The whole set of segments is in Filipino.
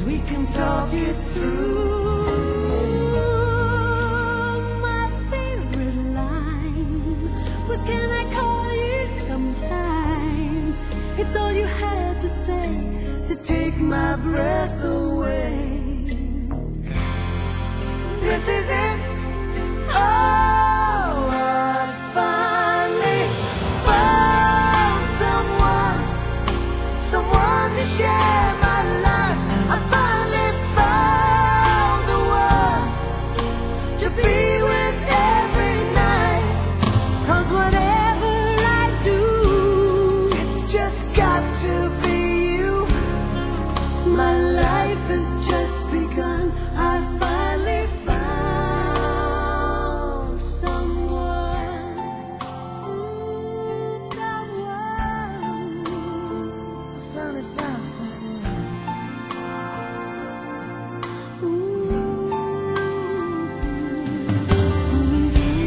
we can talk it through. My favorite line was, can I call you sometime? It's all you had to say to take my breath away. This is it. Oh, I finally found someone to share my life. I finally found the one to be with every night. 'Cause whatever I do, it's just got to be you. My life has just begun. I finally found someone. I finally found someone.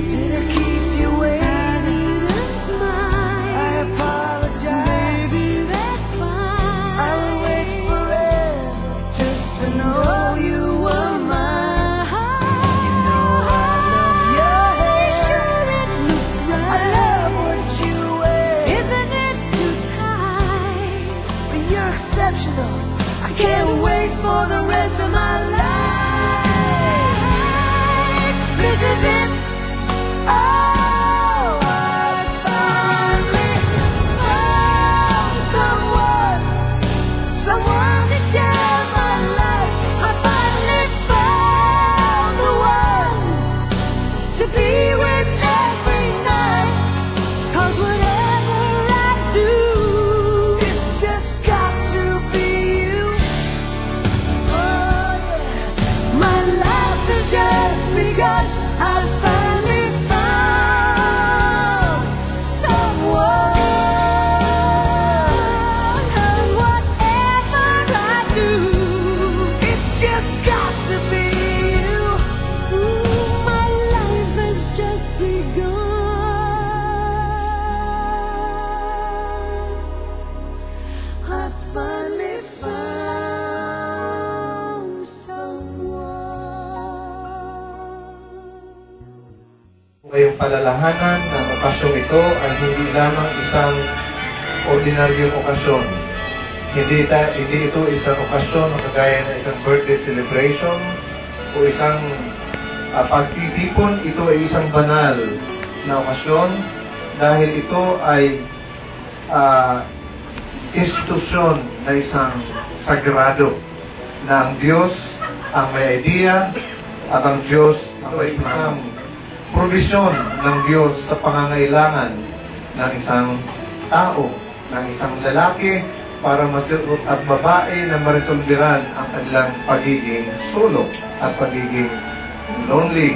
Did I keep you waiting? I apologize. Baby, that's fine. I will wait forever just to know you were mine. You know I love your hair. Sure it looks right. I love what you wear. Isn't it too tight? But you're exceptional. I can't wait for the rest of my life. This is it. Oh, I finally found someone to share my life. I finally found the one to be with every night. 'Cause whatever I do, it's just got to be you. Oh, yeah. My life has just begun. I finally found someone. And whatever I do, it's just got to be you. Ooh, my life has just begun. I finally found someone. Ngayong palalahanan ng okasyong ito ay hindi lamang isang ordinaryong okasyon. Hindi ito isang okasyon na kagaya ng isang birthday celebration o isang pagtitipon. Ito ay isang banal na okasyon dahil ito ay institusyon na isang sagrado na ang Diyos ang may idea at ang Diyos ang may isang provisyon ng Diyos sa pangangailangan ng isang tao, ng isang lalaki para at babae na maresolbiran ang kanilang pagiging solo at pagiging lonely.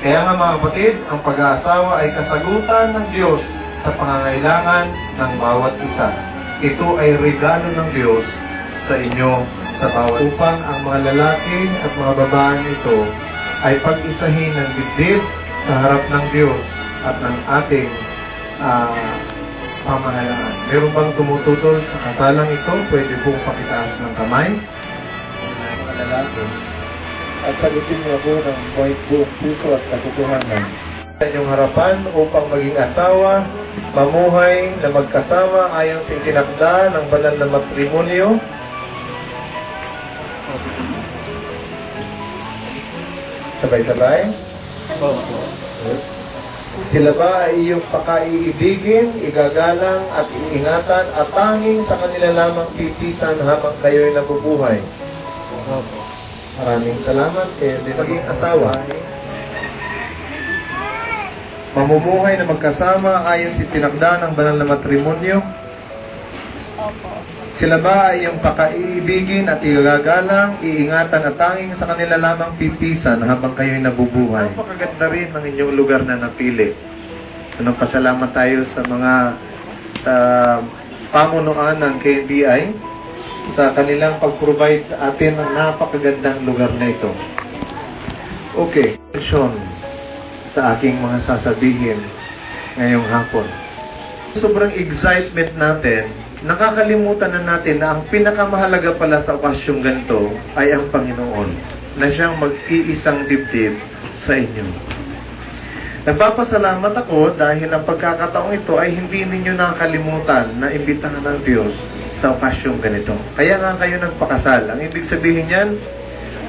Kaya nga mga kapatid, ang pag-aasawa ay kasagutan ng Diyos sa pangangailangan ng bawat isa. Ito ay regalo ng Diyos sa inyo sa bawat upang ang mga lalaki at mga babae ito ay pag-isahin ng dibdib sa harap ng Diyos at ng ating pamahalaan. Meron bang tumututol sa kasalang ito? Pwede pong pakitaas ng kamay. Mga lalaki. At sagutin niyo ako ng buong puso at katotohanan. Sa inyong harapan upang maging asawa, mamuhay na magkasama ayon sa itinakda ng banal na matrimonyo. Sabay-sabay? Sila ba ay iyong pakaiibigin, igagalang at iingatan at tanging sa kanila lamang pipisan habang kayo'y nabubuhay? Maraming salamat kayo din maging asawa. Mamumuhay na magkasama ayon sa tinakda ng banal na matrimonyo? Opo. Sila ba ay iyong pakaiibigin at igagalang, iingatan at tanging sa kanila lamang pipisan habang kayo'y nabubuhay? Napakaganda rin ng inyong lugar na napili. Pasalamat tayo sa pamunuan ng KNBI sa kanilang pag-provide sa atin ng napakagandang lugar na ito. Okay, sa aking mga sasabihin ngayong hapon. Sobrang excitement natin nakakalimutan na natin na ang pinakamahalaga pala sa okasyong ganito ay ang Panginoon na siyang mag-iisang dibdib sa inyo. Nagpapasalamat ako dahil ang pagkakataong ito ay hindi ninyo nakakalimutan na imbitahan ng Diyos sa okasyong ganito. Kaya nga kayo nagpakasal. Ang ibig sabihin niyan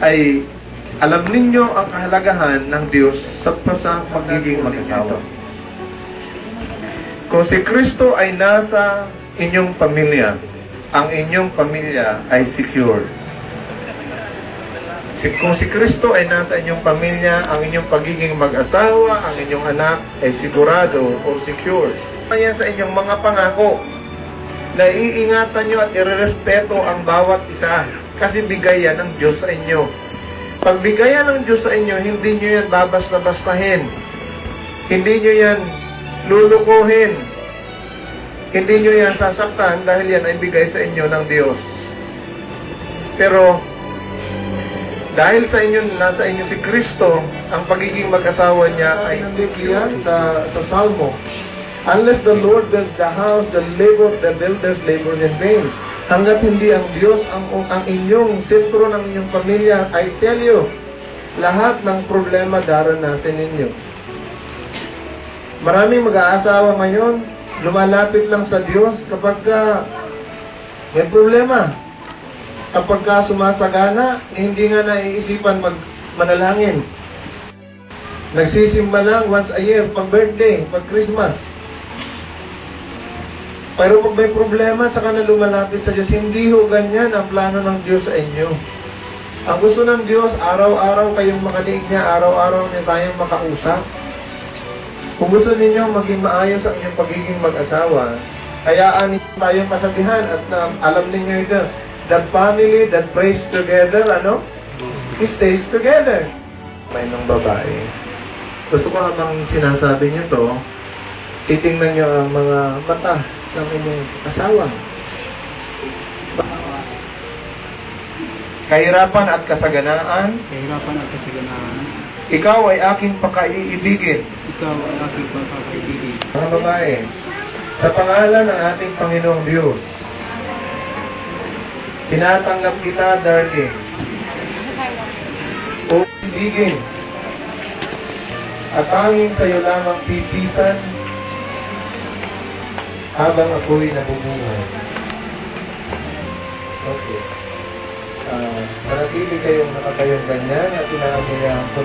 ay alam ninyo ang kahalagahan ng Diyos sa magiging mag-asawa. Kung si Kristo ay nasa inyong pamilya, ang inyong pamilya ay secure. Kung si Kristo ay nasa inyong pamilya, ang inyong pagiging mag-asawa, ang inyong anak ay sigurado o secure. Kaya sa inyong mga pangako, na iingatan nyo at irerespeto ang bawat isa kasi bigayan ng Diyos sa inyo. Pag bigayan ng Diyos sa inyo, hindi nyo yan babasta-bastahin. Hindi nyo yan lulukuhin. Hindi nyo yan sasaktan dahil yan ay bigay sa inyo ng Diyos. Pero, dahil sa inyo, nasa inyo si Kristo, ang pagiging mag-asawa niya ay nandiyan sa Salmo. Unless the Lord builds the house, the builders labor in vain. Hanggat hindi ang Diyos ang inyong sentro ng inyong pamilya, I tell you, lahat ng problema daranasin ninyo. Maraming mag-aasawa ngayon, lumalapit lang sa Diyos kapag may problema. Kapag sumasagana, hindi nga naiisipan manalangin. Nagsisimba lang once a year, pag birthday, pag Christmas. Pero pag may problema, tsaka na lumalapit sa Diyos, hindi ho ganyan ang plano ng Diyos sa inyo. Ang gusto ng Diyos, araw-araw kayong makaliig niya, araw-araw niya tayong makausap. Kung gusto ninyo maging maayos ang inyong pagiging mag-asawa, hayaan ninyo tayong kasabihan at alam ninyo ito, the family that prays together, it stays together. May ng babae. Gusto ko habang sinasabi niyo to, titingnan niyo ang mga mata ng inyong asawa. Kahirapan at kasaganaan, ikaw ay aking pakaiibigin. Mga babae, sa pangalan ng ating Panginoong Diyos, tinatanggap kita, darling, o ibigin, at tanging sa'yo lamang pipisan habang ako'y nabubuhay. Okay. Manatili kayong nakatayong ganyan at inaamin